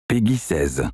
Peggy 16.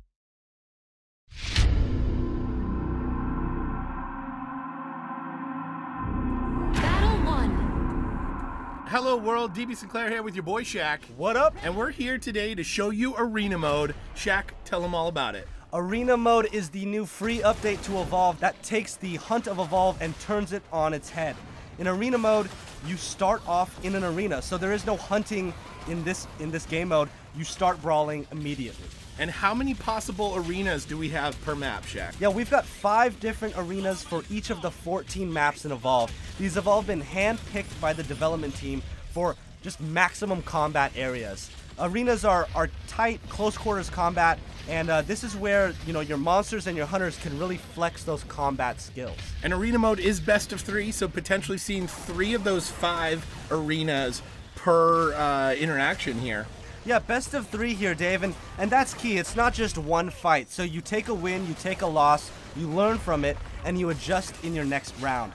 Battle 1. Hello world, DB Sinclair here with your boy Shaq. What up? And we're here today to show you Arena Mode. Shaq, tell them all about it. Arena Mode is the new free update to Evolve that takes the Hunt of Evolve and turns it on its head. In Arena Mode, you start off in an arena, so there is no hunting in this game mode. You start brawling immediately. And how many possible arenas do we have per map, Shaq? Yeah, we've got 5 different arenas for each of the 14 maps in Evolve. These have all been hand-picked by the development team for just maximum combat areas. Arenas are tight, close quarters combat, and this is where, you know, your monsters and your hunters can really flex those combat skills. And Arena Mode is best of 3, so potentially seeing 3 of those 5 arenas per interaction here. Yeah, best of 3 here, Dave, and that's key. It's not just one fight. So you take a win, you take a loss, you learn from it, and you adjust in your next round.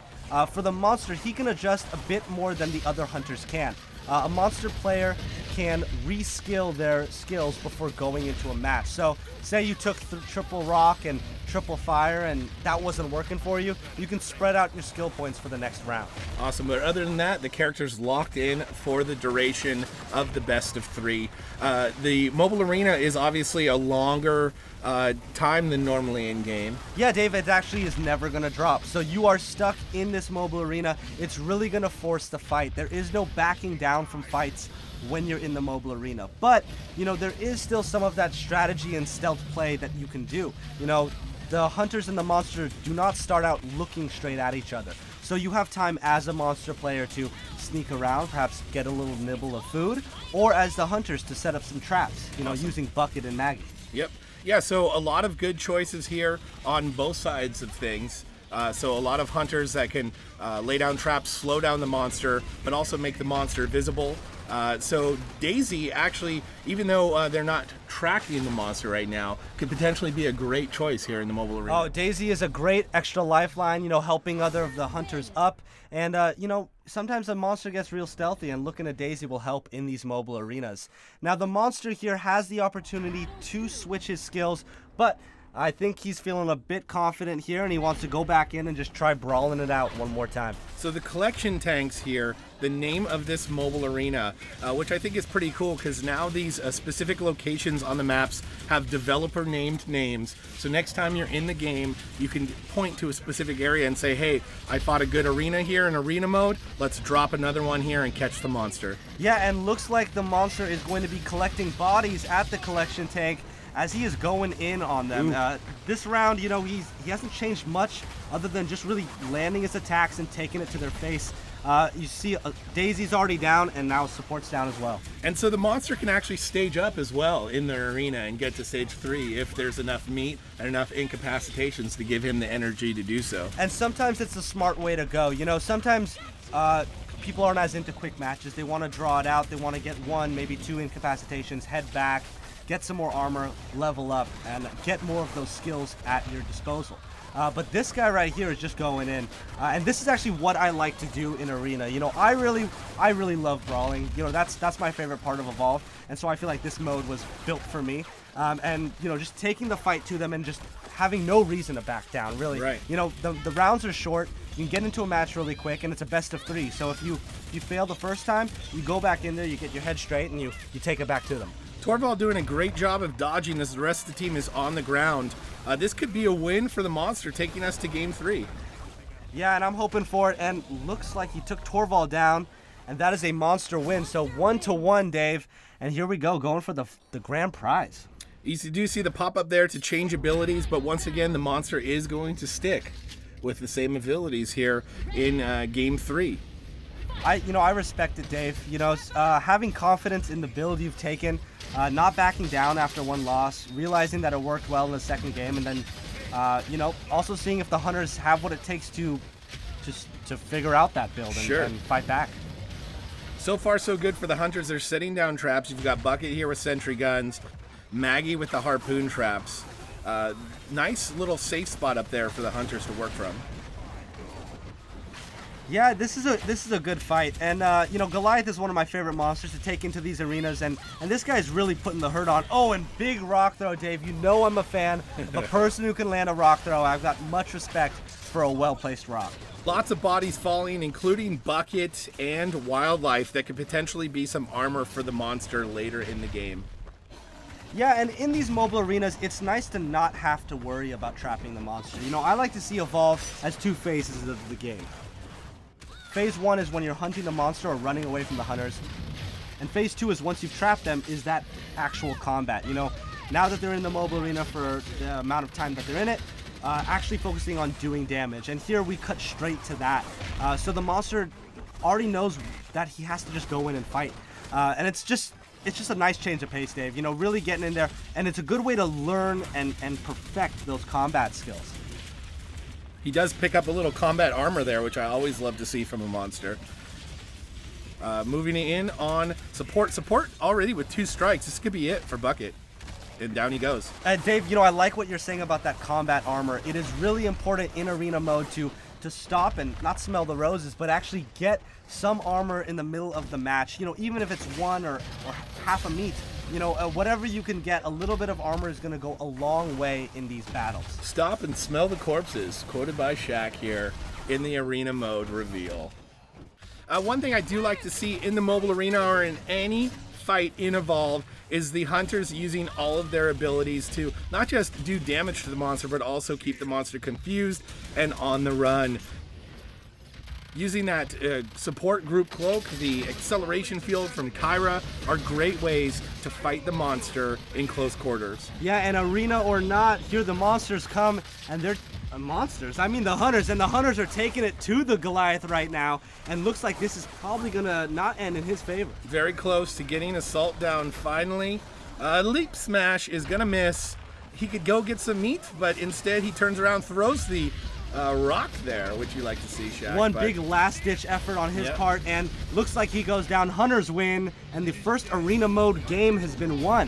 For the monster, he can adjust a bit more than the other hunters can. A monster player can reskill their skills before going into a match. So say you took triple rock and triple fire and that wasn't working for you, you can spread out your skill points for the next round. Awesome, but other than that, the character's locked in for the duration of the best of 3. The mobile arena is obviously a longer time than normally in game. Yeah, Dave, it actually is never going to drop. So you are stuck in this mobile arena. It's really going to force the fight. There is no backing down from fights when you're in the mobile arena. But, you know, there is still some of that strategy and stealth play that you can do. You know, the hunters and the monster do not start out looking straight at each other. So you have time as a monster player to sneak around, perhaps get a little nibble of food, or as the hunters to set up some traps, you know, using Bucket and Maggie. Yep. Yeah, so a lot of good choices here on both sides of things. So a lot of hunters that can lay down traps, slow down the monster, but also make the monster visible. So Daisy actually, even though they're not tracking the monster right now, could potentially be a great choice here in the mobile arena. Oh, Daisy is a great extra lifeline, you know, helping other of the hunters up. And, you know, sometimes a monster gets real stealthy, and looking at Daisy will help in these mobile arenas. Now, the monster here has the opportunity to switch his skills, but I think he's feeling a bit confident here, and he wants to go back in and just try brawling it out one more time. So the collection tanks here, the name of this mobile arena, which I think is pretty cool because now these specific locations on the maps have developer named names. So next time you're in the game, you can point to a specific area and say, hey, I fought a good arena here in arena mode. Let's drop another one here and catch the monster. Yeah, and looks like the monster is going to be collecting bodies at the collection tank as he is going in on them. This round, you know, he hasn't changed much other than just really landing his attacks and taking it to their face. You see Daisy's already down, and now support's down as well. And so the monster can actually stage up as well in their arena and get to stage 3 if there's enough meat and enough incapacitations to give him the energy to do so. And sometimes it's a smart way to go. You know, sometimes people aren't as into quick matches. They want to draw it out. They want to get 1, maybe 2 incapacitations, head back, get some more armor, level up, and get more of those skills at your disposal. But this guy right here is just going in, and this is actually what I like to do in arena. You know, I really love brawling. You know, that's my favorite part of Evolve, and so I feel like this mode was built for me. And you know, just taking the fight to them and just having no reason to back down. Really, right. You know, the rounds are short. You can get into a match really quick, and it's a best of 3. So if you fail the first time, you go back in there, you get your head straight, and you take it back to them. Torvald doing a great job of dodging as the rest of the team is on the ground. This could be a win for the monster, taking us to game 3. Yeah, and I'm hoping for it, and looks like he took Torvald down, and that is a monster win. So 1-1, Dave, and here we go, going for the grand prize. You do see the pop-up there to change abilities, but once again, the monster is going to stick with the same abilities here in game 3. I respect it, Dave. You know, having confidence in the build you've taken, not backing down after 1 loss, realizing that it worked well in the second game, and then, you know, also seeing if the hunters have what it takes to figure out that build and fight back. So far, so good for the hunters. They're setting down traps. You've got Bucket here with sentry guns, Maggie with the harpoon traps. Nice little safe spot up there for the hunters to work from. Yeah, this is a good fight, and you know, Goliath is one of my favorite monsters to take into these arenas, and this guy's really putting the hurt on. Oh, and big rock throw, Dave. You know I'm a fan of a person who can land a rock throw. I've got much respect for a well-placed rock. Lots of bodies falling, including Bucket and Wildlife, that could potentially be some armor for the monster later in the game. Yeah, and in these mobile arenas, it's nice to not have to worry about trapping the monster. You know, I like to see Evolve as two phases of the game. Phase 1 is when you're hunting the monster or running away from the hunters. And Phase 2 is once you've trapped them, is that actual combat. You know, now that they're in the mobile arena for the amount of time that they're in it, actually focusing on doing damage. And here we cut straight to that. So the monster already knows that he has to just go in and fight. And it's just a nice change of pace, Dave. You know, really getting in there. And it's a good way to learn and perfect those combat skills. He does pick up a little combat armor there, which I always love to see from a monster. Moving in on support. Support already with 2 strikes. This could be it for Bucket. And down he goes. Dave, you know, I like what you're saying about that combat armor. It is really important in arena mode to stop and not smell the roses, but actually get some armor in the middle of the match. You know, even if it's 1 or half a meat. You know, whatever you can get, a little bit of armor is going to go a long way in these battles. Stop and smell the corpses, quoted by Shaq here in the arena mode reveal. One thing I do like to see in the mobile arena or in any fight in Evolve is the hunters using all of their abilities to not just do damage to the monster, but also keep the monster confused and on the run. Using that support group cloak, the acceleration field from Kyra are great ways to fight the monster in close quarters. Yeah, and arena or not, here the monsters come, and they're monsters. I mean the hunters, and the hunters are taking it to the Goliath right now, and looks like this is probably gonna not end in his favor. Very close to getting Assault down finally. Leap Smash is gonna miss. He could go get some meat, but instead he turns around, throws the rock there, which you like to see, Shaq. One big last-ditch effort on his part, and looks like he goes down. Hunters win, and the first arena mode game has been won.